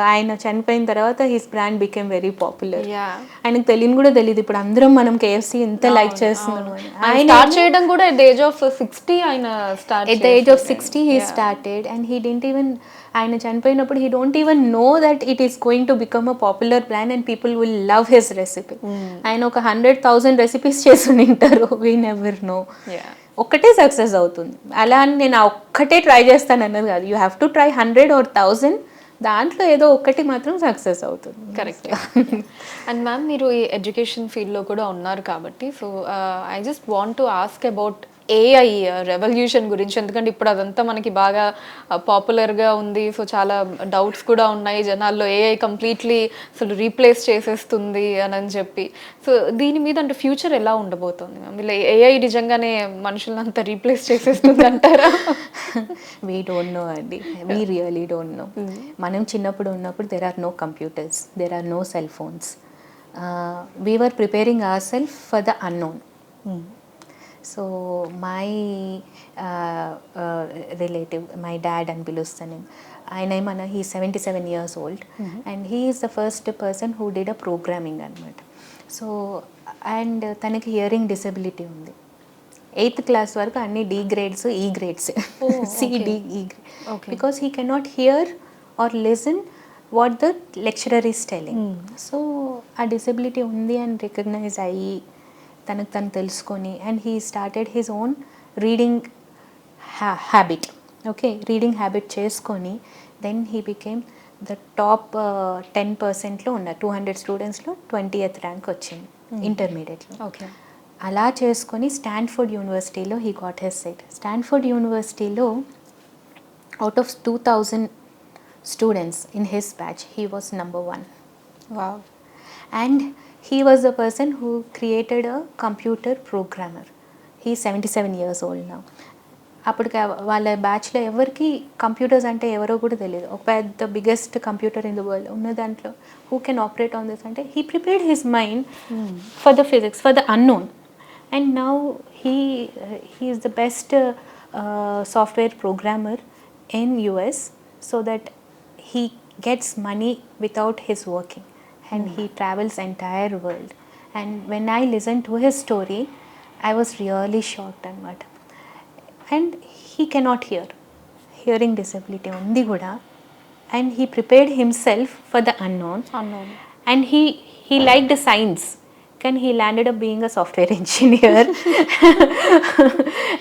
ఆయన చనిపోయిన తర్వాత his brand became very popular. ఆయనకు తెలియని కూడా తెలియదు ఇప్పుడు అందరం మనం కేఎఫ్సి ఎంత లైక్ చేస్తున్నాం. ఆయన స్టార్ట్ చేయడం కూడా ఎట్ ద ఏజ్ ఆఫ్ 60 ఆయన start at the age of 60 he started and he didn't even, ఆయన చనిపోయినప్పుడు he don't even know that it is going to become a popular brand and people will love his recipe. ఆయన ఒక 100,000 recipes చేసి ఉంటారు, we never no. ఒక్కటే success అవుతుంది అలా అని నేను ఒక్కటే ట్రై చేస్తాను అన్నది కాదు. You have to try 100 or 1000, దాంట్లో ఏదో ఒక్కటి మాత్రం సక్సెస్ అవుతుంది. కరెక్ట్. అండ్ మ్యామ్ మీరు ఈ ఎడ్యుకేషన్ ఫీల్డ్లో కూడా ఉన్నారు కాబట్టి, so I just want to ask about AI revolution గురించి, ఎందుకంటే ఇప్పుడు అదంతా మనకి బాగా పాపులర్గా ఉంది. సో చాలా డౌట్స్ కూడా ఉన్నాయి జనాల్లో, ఏఐ కంప్లీట్లీ అసలు రీప్లేస్ చేసేస్తుంది అని చెప్పి. సో దీని మీద అంటే ఫ్యూచర్ ఎలా ఉండబోతుంది మ్యామ్? ఇలా ఏఐ నిజంగానే మనుషులను అంతా రీప్లేస్ చేసేస్తుంది అంటారా? వీ డోంట్ నో అండి, వీ రియలీ డోంట్ నో. మనం చిన్నప్పుడు ఉన్నప్పుడు there are no computers, there are no cell phones. We were preparing our self for the unknown. So my relative, my dad అని పిలుస్తాను, ఆయన ఏమన్నా he 77 years old and he is the first person who did a programming అనమాట. So and తనకి hearing disability ఉంది. 8th class వరకు అన్ని D grades, E grades, C, D, E, because he cannot hear or listen what the lecturer is telling. So ఆ disability ఉంది అని recognise అయ్యి తనకు తను తెలుసుకొని and he started his own reading habit. Okay, reading habit చేసుకొని then he became the top 10%లో ఉన్న 200 స్టూడెంట్స్లో 20th ర్యాంక్ వచ్చింది ఇంటర్మీడియట్లో. ఓకే, అలా చేసుకొని స్టాన్ఫోర్డ్ యూనివర్సిటీలో he got his seat. Stanford యూనివర్సిటీలో out of 2000 students in his batch, he was number 1. Wow. And he was the person who created a computer programmer. He is 77 years old now. అప్పటికి వాళ్ళ బ్యాచ్లో ఎవరికి computers అంటే ఎవరో కూడా తెలియదు. ఒక పెద్ద biggest computer in the world ఉన్న దాంట్లో who can operate on this అంటే he prepared his mind for the physics, for the unknown. And now he is the best software programmer in US, so that he gets money without his working and he travels entire world. And when I listened to his story, I was really shocked anamata. And he cannot hear, hearing disability undi kuda, and he prepared himself for the unknown. And he liked the science, and he landed up being a software engineer.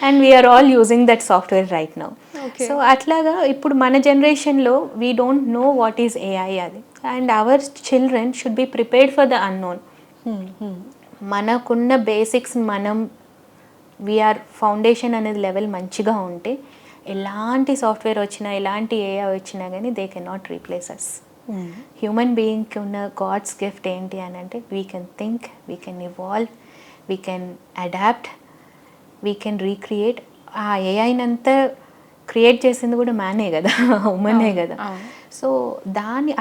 And we are all using that software right now. Okay. So అట్లాగా ఇప్పుడు మన జనరేషన్లో we don't know what is AI అది, and our children should be prepared for the unknown. మనకున్న basics మనం we are foundation అనేది level మంచిగా ఉంటే ఎలాంటి సాఫ్ట్వేర్ వచ్చినా ఎలాంటి ఏఐ వచ్చినా కానీ they can not replace us. Human బీయింగ్కి ఉన్న గాడ్స్ గిఫ్ట్ ఏంటి అని అంటే we can think, we can evolve, we can adapt, we can recreate. ఆ ఏఐనంతా క్రియేట్ చేసింది కూడా మ్యానే కదా, ఉమెనే కదా. సో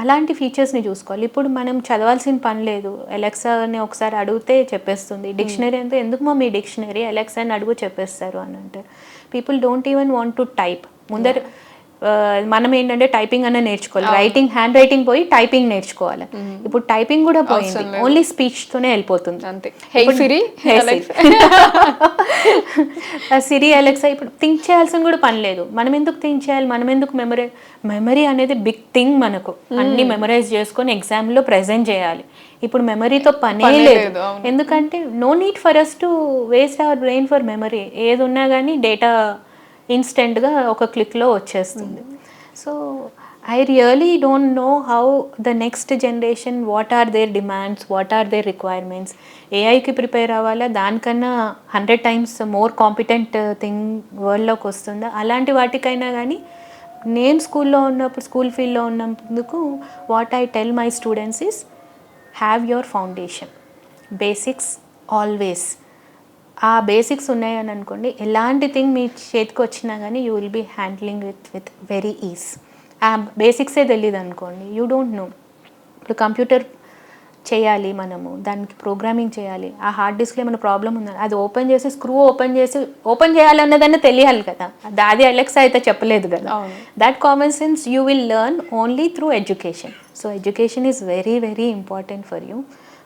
అలాంటి ఫీచర్స్ని చూసుకోవాలి. ఇప్పుడు మనం చదవాల్సిన పని లేదు, అలెక్సాని ఒకసారి అడిగితే చెప్పేస్తుంది. డిక్షనరీ అంతా ఎందుకు మా మీ డిక్షనరీ, అలెక్సాని అడుగు చెప్పేస్తారు అని అంటారు. People don't even want to type. ముందర మనం ఏంటంటే టైపింగ్ అన్న నేర్చుకోవాలి, రైటింగ్ హ్యాండ్ రైటింగ్ పోయి టైపింగ్ నేర్చుకోవాలి. ఇప్పుడు టైపింగ్ కూడా పోయింది, ఓన్లీ స్పీచ్తోనే వెళ్ళిపోతుంది. అంతే. సిరి అలెక్సా ఇప్పుడు థింక్ చేయాల్సిన కూడా పని లేదు. మనం ఎందుకు థింక్ చేయాలి, మనం ఎందుకు మెమరీ అనేది బిగ్ థింగ్. మనకు అన్ని మెమరైజ్ చేసుకొని ఎగ్జామ్లో ప్రెజెంట్ చేయాలి. ఇప్పుడు మెమరీతో పనే లేదు, ఎందుకంటే no need for us to waste our brain for memory. ఏది ఉన్నా కానీ డేటా ఇన్స్టెంట్గా ఒక క్లిక్లో వచ్చేస్తుంది. So I really don't know how the next generation, what are their demands, what are their requirements. ఏఐకి ప్రిపేర్ అవ్వాలా, దానికన్నా 100 times మోర్ కాంపిటెంట్ థింగ్ వరల్డ్లోకి వస్తుందా, అలాంటి వాటికైనా కానీ నేను స్కూల్లో ఉన్నప్పుడు, స్కూల్ ఫీల్డ్లో ఉన్నందుకు what I tell my students is have your foundation, basics always. ఆ బేసిక్స్ ఉన్నాయని అనుకోండి, ఎలాంటి థింగ్ మీ చేతికి వచ్చినా కానీ you will be handling with very ease. ఆ బేసిక్సే తెలియదు అనుకోండి, యూ డోంట్ నో. ఇప్పుడు కంప్యూటర్ చేయాలి, మనము దానికి ప్రోగ్రామింగ్ చేయాలి, ఆ హార్డ్ డిస్క్లో ఏమైనా ప్రాబ్లం ఉందని అది ఓపెన్ చేసి స్క్రూ ఓపెన్ చేయాలన్నదాన్ని తెలియాలి కదా, అది అలెక్సా అయితే చెప్పలేదు కదా. That common sense you will learn only through education. So education is very very important for you.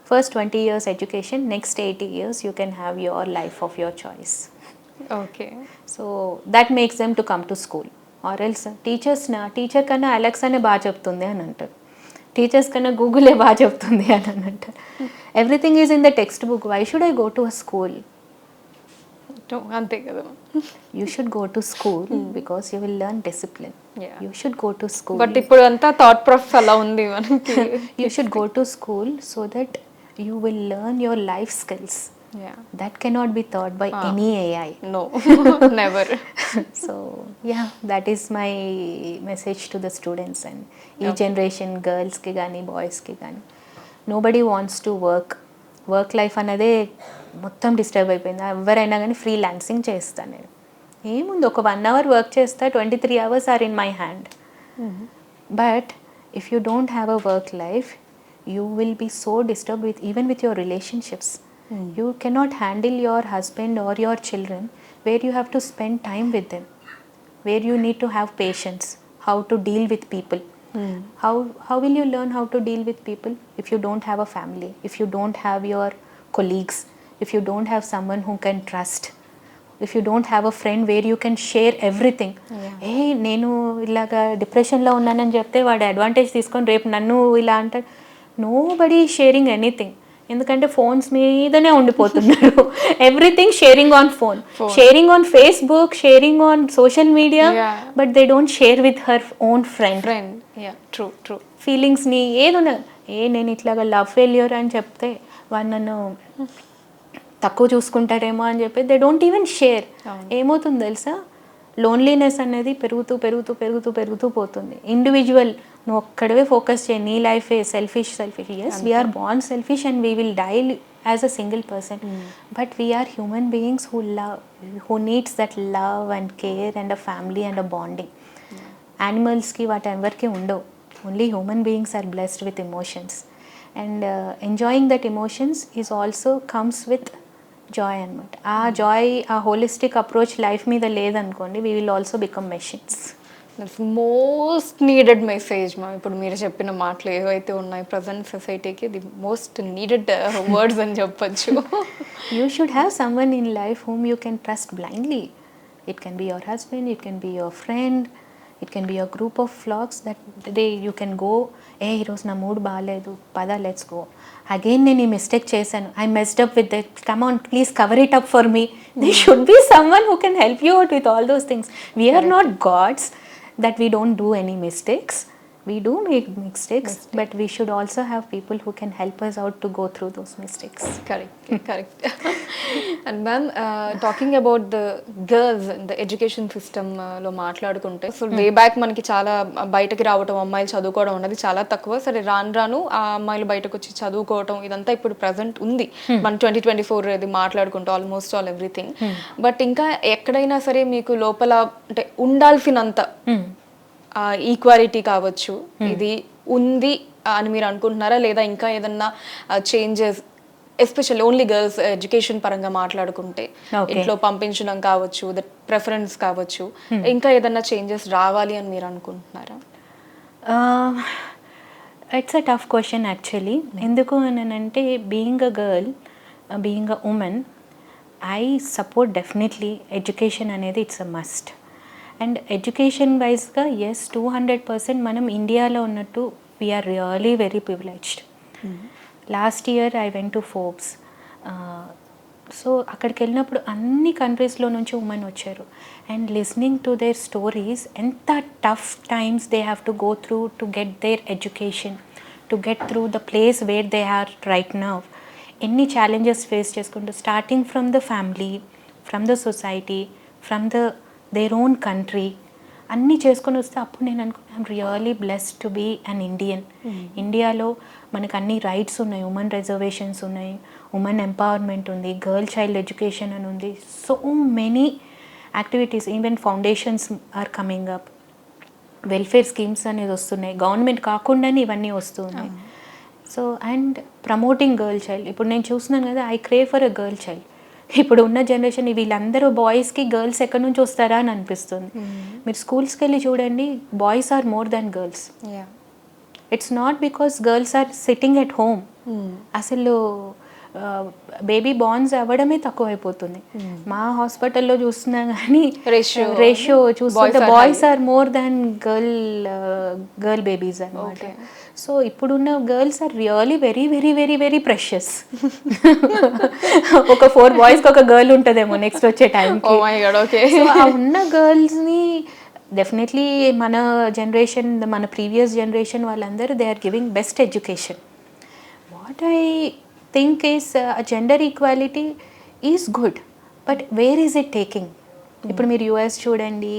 First 20 years education, next 80 years you can have your life of your choice. Okay. So that makes them to come to school. Or else teacher కన్నా అలెక్సానే బాగా చెప్తుంది అని అంటారు, teachers కన్నా గూగులే బాగా చెప్తుంది అని అంటారు. Everything is in the textbook, why should I go to a school? అంతే కదా. You should go to school because you will learn discipline. You should go to school. But ఇప్పుడు అంతా థాట్ ప్రాసెస్ అలా ఉంది మనకి. You should go to school so that you will learn your life skills. That cannot be taught by any AI. No, never. So yeah, that is my message to the students and each generation, girls ki gaani, boys ki gaani. Nobody wants to work life అన్నదే మొత్తం disturb అయిపోయింది. ఎవరైనా కానీ freelancing చేస్తాను నేను, ఏముంది ఒక 1 hour work చేస్తా, 23 hours are in my hand. But if you don't have a work life, you will be so disturbed even with your relationships. You cannot handle your husband or your children where you have to spend time with them, where you need to have patience, how to deal with people. How will you learn how to deal with people if you don't have a family, if you don't have your colleagues, if you don't have someone who can trust, if you don't have a friend where you can share everything. నేను ఇలాగా డిప్రెషన్లో ఉన్నానని చెప్తే వాడు advantage తీసుకొని రేపు నన్ను ఇలా అంటాడు. నోబడీ షేరింగ్ ఎనీథింగ్, ఎందుకంటే ఫోన్స్ మీదనే ఉండిపోతున్నారు. Everything sharing on phone, sharing on Facebook, sharing on social media, but they don't share with her own friend. True ఫీలింగ్స్ని ఏదున్నా, నేను ఇట్లాగా లవ్ ఫెయిల్యూర్ అని చెప్తే వాడు నన్ను తక్కువ చూసుకుంటారేమో అని చెప్పి దే డోంట్ ఈవెన్ షేర్. ఏమవుతుంది తెలుసా, లోన్లీనెస్ అనేది పెరుగుతూ పెరుగుతూ పెరుగుతూ పెరుగుతూ పోతుంది. ఇండివిజువల్, నువ్వు ఒక్కడవే ఫోకస్ చేయి, నీ లైఫే selfish. Yes, we are born selfish and we will die as a single person, but we are human beings who needs that love and care and a family and a bonding. యానిమల్స్కి వాటి ఎవరికి ఉండవు, only human beings are blessed with emotions, and enjoying that emotions is also comes with joy అనమాట. ఆ joy, ఆ holistic approach life మీద లేదనుకోండి, we will also become machines. That's most needed message మా. ఇప్పుడు మీరు చెప్పిన మాటలు ఏవైతే ఉన్నాయి ప్రజెంట్ సొసైటీకి ది మోస్ట్ నీడెడ్ వర్డ్స్ అని చెప్పచ్చు. You should have someone in life whom you can trust blindly. It can be your husband, it can be your friend, it can be a group of flocks that you can go, ఈరోజు నా mood బాగాలేదు, పద let's go. Again నేను ఈ mistake చేశాను, I messed up with that, come on please cover it up for me. They should be someone who can help you out with all those things. We are not gods that we don't do any mistakes. We do make mistakes, but we should also have people who can help us out to go through those mistakes. Correct. And ma'am, talking about the girls in the education system లో మాట్లాడుకుంటే, so way back మనకి చాలా బయటకి రావటం, అమ్మాయిలు చదువుకోవడం ఉన్నది చాలా తక్కువ. సరే రాను ఆ అమ్మాయిలు బయటకు వచ్చి చదువుకోవటం ఇదంతా ఇప్పుడు ప్రజెంట్ ఉంది. మన 2024 ఇది మాట్లాడుకుంటూ ఆల్మోస్ట్ ఆల్ ఎవ్రీథింగ్. బట్ ఇంకా ఎక్కడైనా సరే మీకు లోపల అంటే ఉండాల్సినంత ఈక్వాలిటీ కావచ్చు, ఇది ఉంది అని మీరు అనుకుంటున్నారా, లేదా ఇంకా ఏదన్నా changes especially only girls education పరంగా మాట్లాడుకుంటే Okay. ఇంట్లో పంపించడం కావచ్చు, ద ప్రెఫరెన్స్ కావచ్చు, ఇంకా ఏదన్నా చేంజెస్ రావాలి అని మీరు అనుకుంటున్నారా? It's a tough question actually. ఎందుకు అనంటే being a girl, being a woman, I support definitely education అనేది it's a must. And education వైజ్గా ఎస్ 200% మనం ఇండియాలో ఉన్నట్టు we are really very privileged. Last year I went to Forbes. So అక్కడికి వెళ్ళినప్పుడు అన్ని కంట్రీస్లో నుంచి ఉమెన్ వచ్చారు. And listening to their stories, ఎంత tough times they have to go through to get their education, to get through the place where they are right now. ఎన్ని challenges face చేసుకుంటూ, starting from the family, from the society, from their own country, అన్నీ చేసుకొని వస్తే అప్పుడు నేను అనుకున్నాను I'm really blessed to be an Indian. ఇండియాలో మనకు అన్ని రైట్స్ ఉన్నాయి, ఉమెన్ రిజర్వేషన్స్ ఉన్నాయి, ఉమెన్ ఎంపవర్మెంట్ ఉంది, గర్ల్ చైల్డ్ ఎడ్యుకేషన్ అని ఉంది, so many activities, even foundations are coming up, welfare schemes అనేది వస్తున్నాయి, గవర్నమెంట్ కాకుండానే ఇవన్నీ వస్తున్నాయి. So and promoting girl child, ఇప్పుడు నేను చూస్తున్నాను కదా, I crave for a girl child. ఇప్పుడు ఉన్న జనరేషన్ వీళ్ళందరూ బాయ్స్కి గర్ల్స్ ఎక్కడి నుంచి వస్తారా అని అనిపిస్తుంది. మీరు స్కూల్స్కి వెళ్ళి చూడండి, boys are more than girls. It's not because girls are sitting at home. అసలు బేబీ బార్న్స్ అవ్వడమే తక్కువైపోతుంది. మా హాస్పిటల్లో చూస్తున్నా కానీ రేషియో చూస్తుంటే boys are more than girl babies అనమాట. సో ఇప్పుడున్న girls are really very very very very precious. ఒక 4 బాయ్స్కి ఒక గర్ల్ ఉంటుందేమో నెక్స్ట్ వచ్చే టైంకి. సో ఆ ఉన్న గర్ల్స్ని డెఫినెట్లీ మన జనరేషన్, మన ప్రీవియస్ జనరేషన్ వాళ్ళందరూ they are giving best education. What I think is gender equality is good, but where is it taking? ఇప్పుడు మీరు యుఎస్ చూడండి,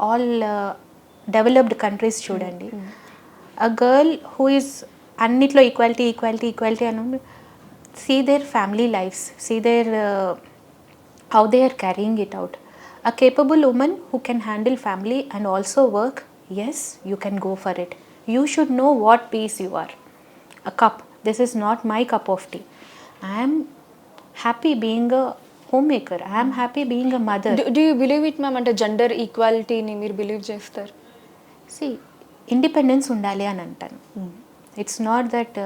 ఆల్ డెవలప్డ్ కంట్రీస్ చూడండి, అ గర్ల్ హూ ఈజ్ అన్నిట్లో ఈక్వాలిటీ ఈక్వాలిటీ ఈక్వాలిటీ అని, see their family lives, see their how they are carrying it out. A capable woman who can handle family and also work, yes, you can go for it. You should know what piece you are. A cup. This is not my cup of tea. I am happy being a homemaker. I am happy being a mother. Do you believe it, ma'am? అంటే gender ఈక్వాలిటీని మీరు believe చేస్తారు? See, independence ఉండాలి అని అంటాను. It's not that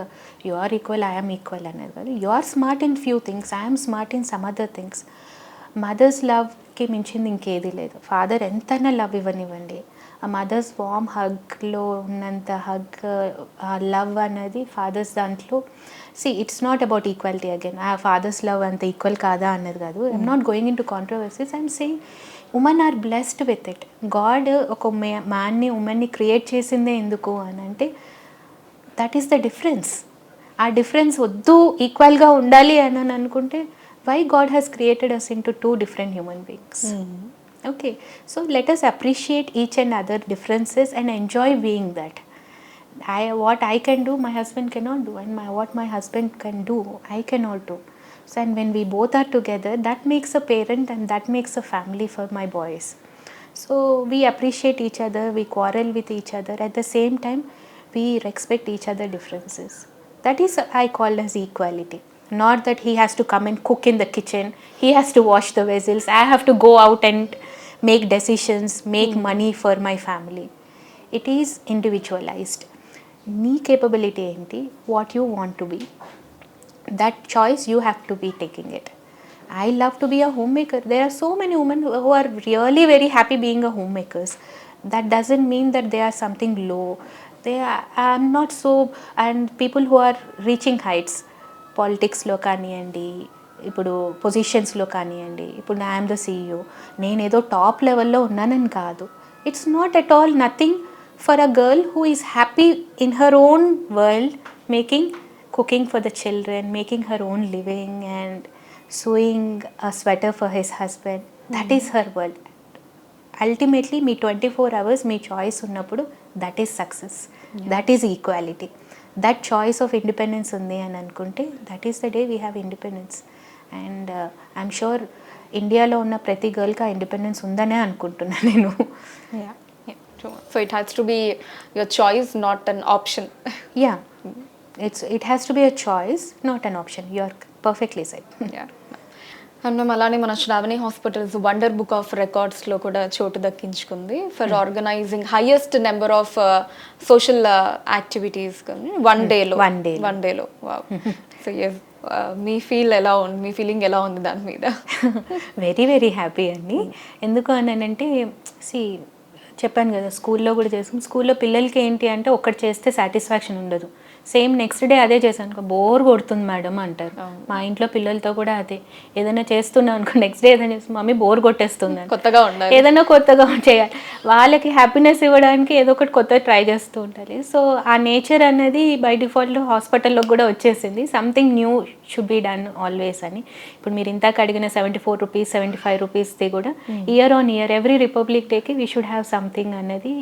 you are equal, I am equal అనేది కాదు. You are smart in few things, I am smart in some other things. Mothers లవ్కి మించింది ఇంకేది లేదు. ఫాదర్ ఎంతైనా లవ్ ఇవ్వనివ్వండి, ఆ మదర్స్ వార్మ్ హగ్లో ఉన్నంత హగ్, ఆ లవ్ అనేది ఫాదర్స్ దాంట్లో. See it's not about equality again. ఆ ఫాదర్స్ లవ్ అంత ఈక్వల్ కాదా అన్నది కాదు. I'm not going into controversies. I'm saying women are blessed with it. God ఒక మ్యాన్ని ఉమెన్ని క్రియేట్ చేసిందే ఎందుకు అని అంటే, దట్ ఈస్ ద డిఫరెన్స్. ఆ డిఫరెన్స్ వద్దు, ఈక్వల్గా ఉండాలి అని అనుకుంటే, why God has created us into 2 different human beings. Okay, so let us appreciate each and other differences and enjoy being that. What I can do, my husband cannot do, and what my husband can do, I cannot do. So and when we both are together, that makes a parent and that makes a family for my boys. So we appreciate each other, we quarrel with each other, at the same time we respect each other differences. That is I call as equality. Not that he has to come and cook in the kitchen, he has to wash the vessels, I have to go out and make decisions, make money for my family. It is individualized. Nee capability enti, what you want to be, that choice you have to be taking it. I love to be a homemaker. There are so many women who are really very happy being a homemakers. That doesn't mean that they are something low. I'm not so. And people who are reaching heights, పాలిటిక్స్లో కానివ్వండి, ఇప్పుడు పొజిషన్స్లో కానివ్వండి, ఇప్పుడు I'm the CEO, నేనేదో top లెవెల్లో ఉన్నానని కాదు. It's not at all nothing for a girl who is happy in her own world, making cooking for the children, making her own living and sewing a sweater for his husband. That is her world. Ultimately, మీ 24 hours మీ choice ఉన్నప్పుడు that is success, that is equality. That choice of independence ఉంది అని అనుకుంటే that is the day we have independence. And I'm sure ఇండియాలో ఉన్న ప్రతి గర్ల్కి ఆ ఇండిపెండెన్స్ ఉందనే అనుకుంటున్నాను నేను. So it has to be your choice, not an option. Yeah, it has to be a choice, not an option. Your perfectly set. And మేము అలానే మన Sravani hospitals wonder book of రికార్డ్స్లో కూడా చోటు దక్కించుకుంది for organising highest number of social activities one డేలో so మీ feeling ఎలా ఉంది దాని మీద? వెరీ వెరీ హ్యాపీ అండి. ఎందుకు అని అంటే చెప్పాను కదా, స్కూల్లో కూడా చేసుకుని స్కూల్లో పిల్లలకి ఏంటి అంటే ఒక్కటి చేస్తే సాటిస్ఫాక్షన్ ఉండదు. సేమ్ నెక్స్ట్ డే అదే చేశాను, బోర్ కొడుతుంది మేడం అంటారు. మా ఇంట్లో పిల్లలతో కూడా అదే, ఏదైనా చేస్తున్నాను అనుకో నెక్స్ట్ డే ఏదైనా చేస్తే మమ్మీ బోర్ కొట్టేస్తుంది, కొత్తగా ఉండాలి, ఏదైనా కొత్తగా చేయాలి. వాళ్ళకి హ్యాపీనెస్ ఇవ్వడానికి ఏదో ఒకటి కొత్తగా ట్రై చేస్తూ ఉండాలి. సో ఆ నేచర్ అనేది బై డిఫాల్ట్ హాస్పిటల్లో కూడా వచ్చేసింది. Something new should be done always అని. ఇప్పుడు మీరు ఇంతకు అడిగిన 74 రూపీస్ 75 రూపీస్ది కూడా year on year every republic డేకి వీ షుడ్ హ్యావ్ సంథింగ్ అనేది.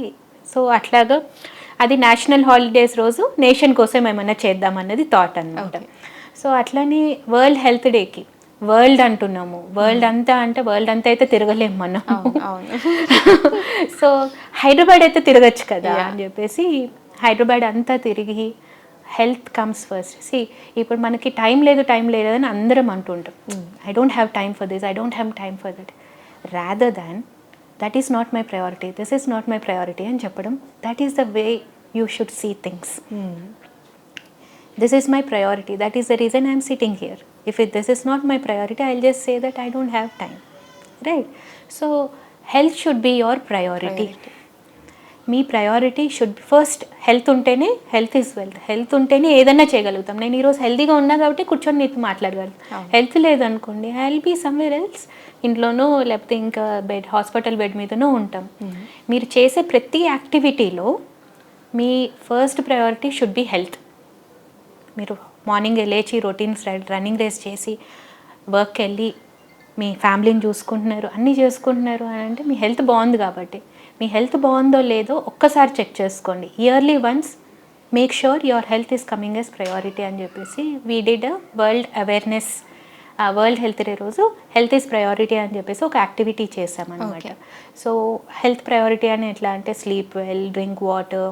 సో అట్లాగా అది నేషనల్ హాలిడేస్ రోజు నేషన్ కోసం ఏమైనా చేద్దామన్నది థాట్ అనమాట. సో అట్లనే వరల్డ్ హెల్త్ డేకి వరల్డ్ అంటున్నాము, వరల్డ్ అంతా అంటే వరల్డ్ అంతా అయితే తిరగలేము మనం. సో హైదరాబాద్ అయితే తిరగచ్చు కదా అని చెప్పేసి హైదరాబాద్ అంతా తిరిగి హెల్త్ కమ్స్ ఫస్ట్. ఇప్పుడు మనకి టైం లేదు అని అందరం అంటుంటాం, I don't have time for this, I don't have time for that. Rather than that is not my priority, this is not my priority అని చెప్పడం, that is the way you should see things. This is my priority, that is the reason I'm sitting here. If this is not my priority I will just say that I don't have time, right? So health should be your priority. Me priority should first health ఉంటేనే, health is wealth, health ఉంటేనే ఏదన్నా చేయగలుగుతాం. నేను ఈరోజు హెల్తీగా ఉన్నా కాబట్టి కూర్చొని నీతో మాట్లాడగలను. హెల్త్ లేదనుకోండి I will be somewhere else, ఇంట్లోనో లేకపోతే ఇంకా హాస్పిటల్ బెడ్ మీదనో ఉంటాం. మీరు చేసే ప్రతి యాక్టివిటీలో మీ first priority should be health. మీరు మార్నింగ్ లేచి రొటీన్స్ రన్నింగ్ రేస్ చేసి వర్క్కి వెళ్ళి మీ ఫ్యామిలీని చూసుకుంటున్నారు, అన్నీ చేసుకుంటున్నారు అని అంటే మీ హెల్త్ బాగుంది కాబట్టి. మీ హెల్త్ బాగుందో లేదో ఒక్కసారి చెక్ చేసుకోండి. Yearly once make sure your health is coming as priority అని చెప్పేసి we did world awareness, world health day రోజు హెల్త్ ఈజ్ ప్రయారిటీ అని చెప్పేసి ఒక యాక్టివిటీ చేసామన్నమాట. సో హెల్త్ ప్రయారిటీ అని ఎట్లా అంటే sleep well, drink water,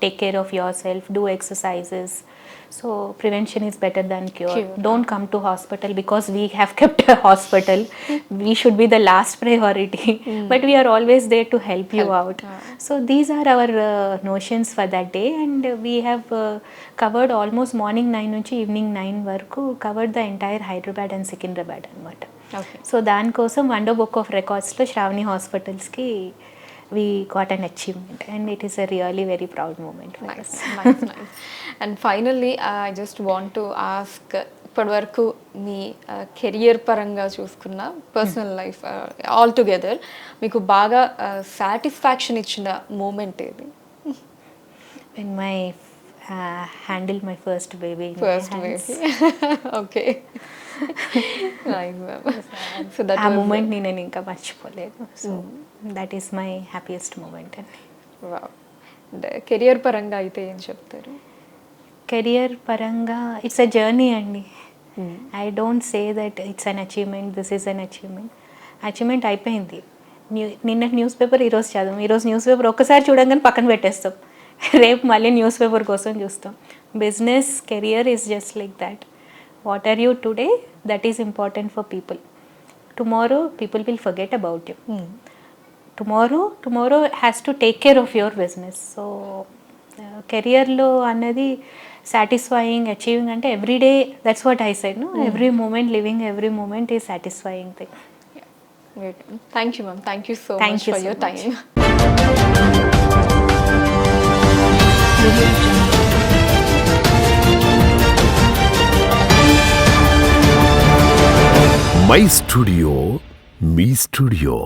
take care of your self, do exercises. So prevention is better than cure. Don't come to hospital because we have kept a hospital. We should be the last priority, but we are always there to help you out. So these are our notions for that day, and we have covered almost morning 9 నుంచి evening 9 వరకు covered the entire Hyderabad and Secunderabad అనమాట. So దానికోసం wonder book of రికార్డ్స్లో శ్రావణి హాస్పిటల్స్కి we got an achievement, and it is a really very proud moment for us. Nice. And finally I just want to ask, ఇప్పటివరకు మీ career పరంగా చూసుకున్న personal life all together మీకు బాగా satisfaction ఇచ్చిన moment ఏది? When my handled my first baby. Okay. Nice, ma'am. So that ఆ moment నేను ఇంకా మర్చిపోలేదు. So that is my happiest moment అండి. వావ్. కెరియర్ పరంగా అయితే ఏం చెప్తారు? కెరియర్ పరంగా ఇట్స్ అ జర్నీ అండి. I don't say that it's an achievement, this is an achievement. Achievement అయిపోయింది. నిన్నటి న్యూస్ పేపర్ ఈరోజు చదవం, ఈరోజు న్యూస్ పేపర్ ఒక్కసారి చూడంగానే పక్కన పెట్టేస్తాం, రేపు మళ్ళీ న్యూస్ పేపర్ కోసం చూస్తాం. Business career is just like that. What are you today, that is important for people. Tomorrow people will forget about you. Tomorrow has to take care of your business. So కెరియర్లో అన్నది satisfying, achieving అంటే every day, that's what I said, no, every moment, living every moment is satisfying thing. Thank you ma'am, thank you so much for your time. My studio, మీ studio.